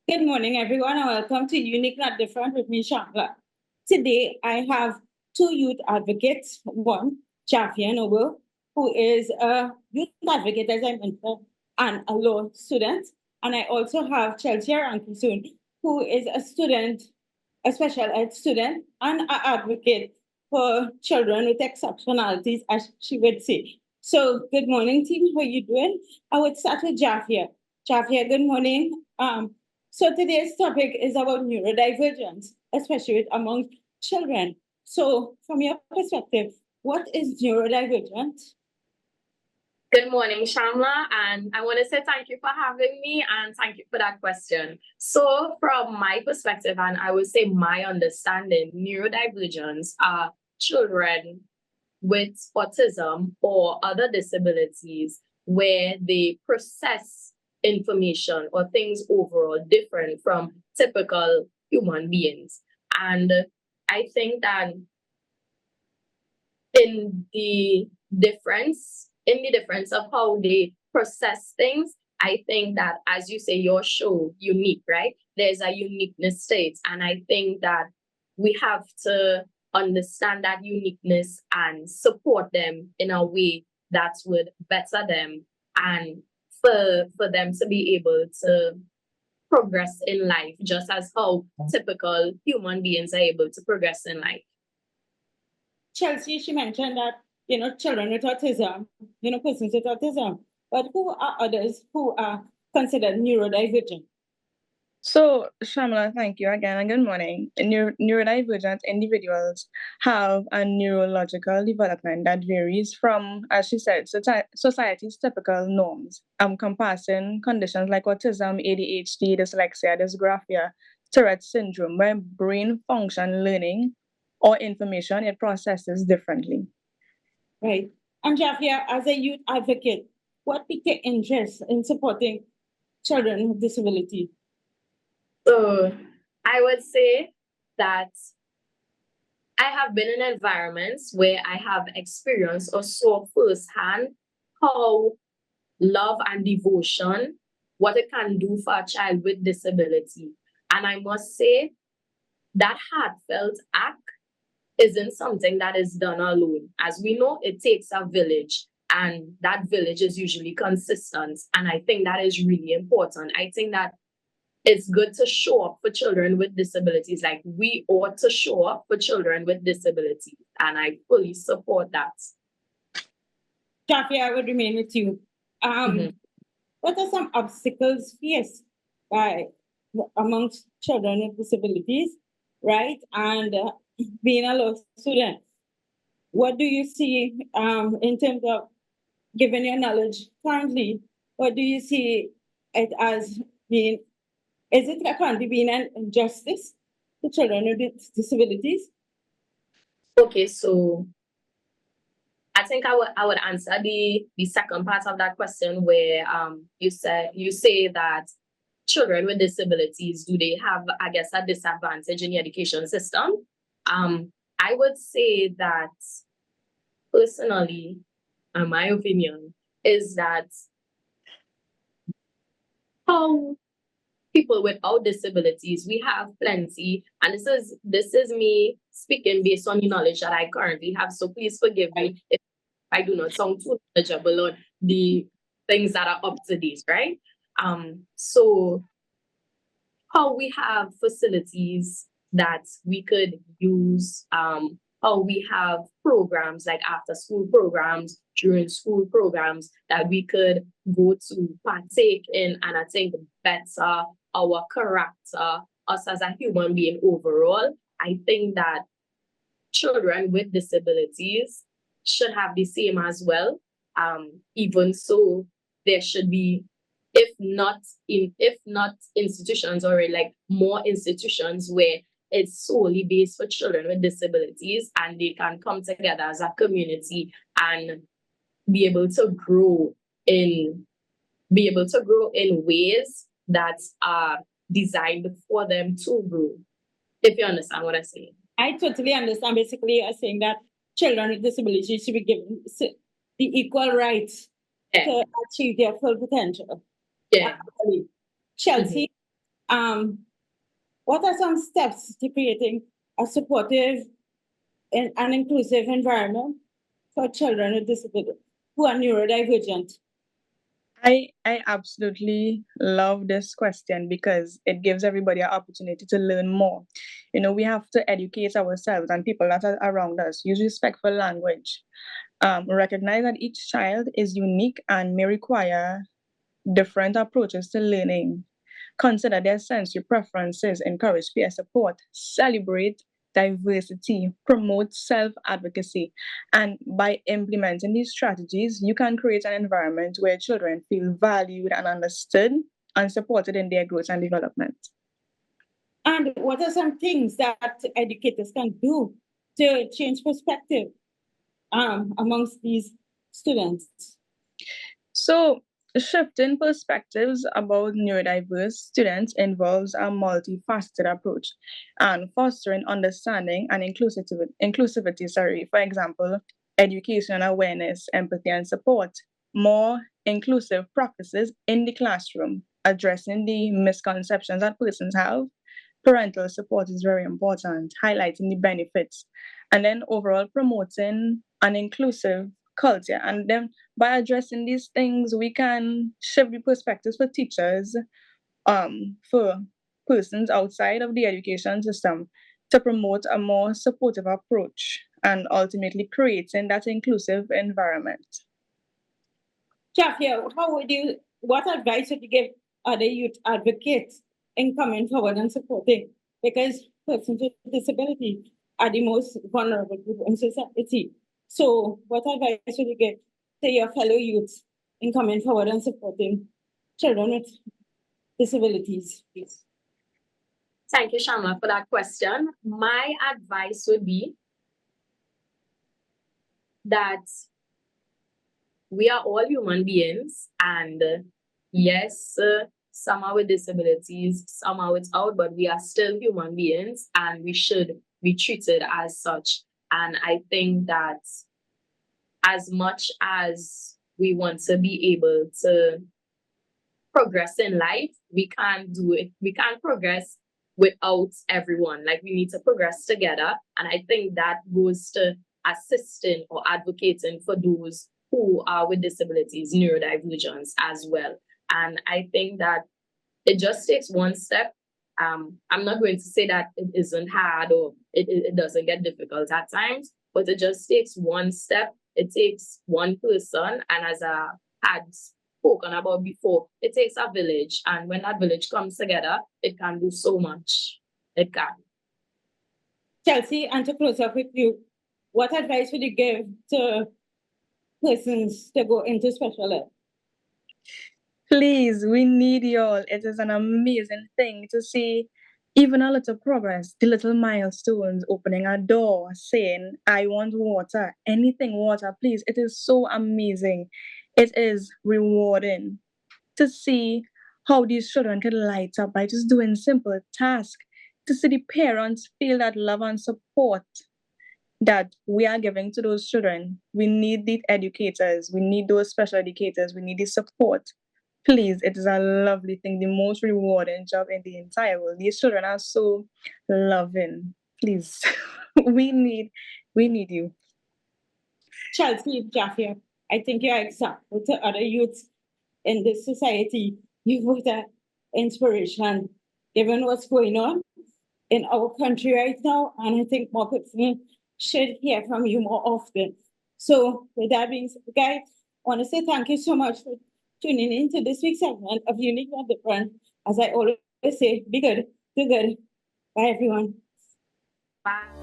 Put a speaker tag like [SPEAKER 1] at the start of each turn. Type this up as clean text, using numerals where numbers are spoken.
[SPEAKER 1] Good morning, everyone, and welcome to Unique Not Different with me, Shangla. Today, I have two youth advocates. One, Jafia Noble, who is a youth advocate, as I mentioned, and a law student. And I also have Chelsea Arankisoon, who is a student, a special ed student, and an advocate for children with exceptionalities, as she would say. So, good morning, team. How are you doing? I would start with Jafia. Jafia, good morning. So today's topic is about neurodivergence, especially among children. So from your perspective, what is neurodivergent?
[SPEAKER 2] Good morning, Shamla, and I want to say thank you for having me and thank you for that question. So, from my perspective, and I would say my understanding, neurodivergence are children with autism or other disabilities where they process information or things overall different from typical human beings. And I think that in the difference of how they process things, I think that, as you say, your show unique, right? There's a uniqueness to it, and I think that we have to understand that uniqueness and support them in a way that would better them and for them to be able to progress in life, just as how typical human beings are able to progress in life.
[SPEAKER 1] Chelsea, she mentioned that, children with autism, persons with autism, but who are others who are considered neurodivergent?
[SPEAKER 3] So, Shamla, thank you again and good morning. Neurodivergent individuals have a neurological development that varies from, as she said, society's typical norms, encompassing conditions like autism, ADHD, dyslexia, dysgraphia, Tourette's syndrome, where brain function, learning, or information it processes differently.
[SPEAKER 1] Right. And Jafia, as a youth advocate, what piqued your interest in supporting children with disability?
[SPEAKER 2] So I would say that I have been in environments where I have experienced or saw firsthand how love and devotion, what it can do for a child with disability. And I must say that heartfelt act isn't something that is done alone. As we know, it takes a village, and that village is usually consistent. And I think that is really important. I think that it's good to show up for children with disabilities. Like, we ought to show up for children with disabilities. And I fully support that.
[SPEAKER 1] Jafia, I would remain with you. What are some obstacles faced by amongst children with disabilities, right? And being a law student, what do you see in terms of, given your knowledge currently, what do you see it as being? Is it currently being an injustice to children with disabilities?
[SPEAKER 2] Okay, so I think I would answer the second part of that question where you say that children with disabilities, do they have, I guess, a disadvantage in the education system? I would say that personally, my opinion is that how people without disabilities, we have plenty, and this is me speaking based on the knowledge that I currently have. So please forgive me if I do not sound too knowledgeable on the things that are up to date, right? So how we have facilities that we could use, how we have programs like after school programs, during school programs that we could go to partake in, and I think better our character, us as a human being overall. I think that children with disabilities should have the same as well. Even so, there should be, if not institutions, or like more institutions where it's solely based for children with disabilities, and they can come together as a community and be able to grow in ways that are designed for them to grow. If you understand what I'm saying.
[SPEAKER 1] I totally understand. Basically, you're saying that children with disabilities should be given the equal rights to achieve their full potential.
[SPEAKER 2] Yeah.
[SPEAKER 1] Chelsea, What are some steps to creating a supportive and inclusive environment for children with disability who are neurodivergent?
[SPEAKER 3] I absolutely love this question because it gives everybody an opportunity to learn more. You know, we have to educate ourselves and people that are around us. Use respectful language. Recognize that each child is unique and may require different approaches to learning. Consider their sensory preferences, encourage peer support, celebrate diversity, promote self advocacy. And by implementing these strategies, you can create an environment where children feel valued and understood and supported in their growth and development.
[SPEAKER 1] And what are some things that educators can do to change perspective amongst these students?
[SPEAKER 3] So, shifting perspectives about neurodiverse students involves a multifaceted approach and fostering understanding and inclusivity. For example, education, awareness, empathy, and support. More inclusive practices in the classroom, addressing the misconceptions that persons have. Parental support is very important, highlighting the benefits, and then overall promoting an inclusive culture. And then by addressing these things, we can shift the perspectives for teachers, for persons outside of the education system to promote a more supportive approach and ultimately creating that inclusive environment.
[SPEAKER 1] Jafia, what advice would you give other youth advocates in coming forward and supporting? Because persons with disability are the most vulnerable group in society. So what advice would you give to your fellow youths in coming forward and supporting children with disabilities, please?
[SPEAKER 2] Thank you, Shamla, for that question. My advice would be that we are all human beings, and yes, some are with disabilities, some are without, but we are still human beings and we should be treated as such. And I think that as much as we want to be able to progress in life, we can't do it. We can't progress without everyone. Like, we need to progress together. And I think that goes to assisting or advocating for those who are with disabilities, neurodivergence as well. And I think that it just takes one step. I'm not going to say that it isn't hard or it doesn't get difficult at times, but it just takes one step. It takes one person. And as I had spoken about before, it takes a village. And when that village comes together, it can do so much. It can.
[SPEAKER 1] Chelsea, and to close up with you, what advice would you give to persons to go into special ed?
[SPEAKER 3] Please, we need y'all. It is an amazing thing to see even a little progress, the little milestones, opening a door, saying, I want water, anything water, please. It is so amazing. It is rewarding to see how these children can light up by just doing simple tasks, to see the parents feel that love and support that we are giving to those children. We need the educators, we need those special educators, we need the support. Please, it is a lovely thing, the most rewarding job in the entire world. These children are so loving. Please, we need you.
[SPEAKER 1] Chelsea, Jafia, I think you're example to other youths in this society. You both are inspiration, given what's going on in our country right now. And I think more people should hear from you more often. So with that being said, guys, I want to say thank you so much for tuning in to this week's segment of Unique and Different. As I always say, be good, do good. Bye, everyone.
[SPEAKER 2] Bye.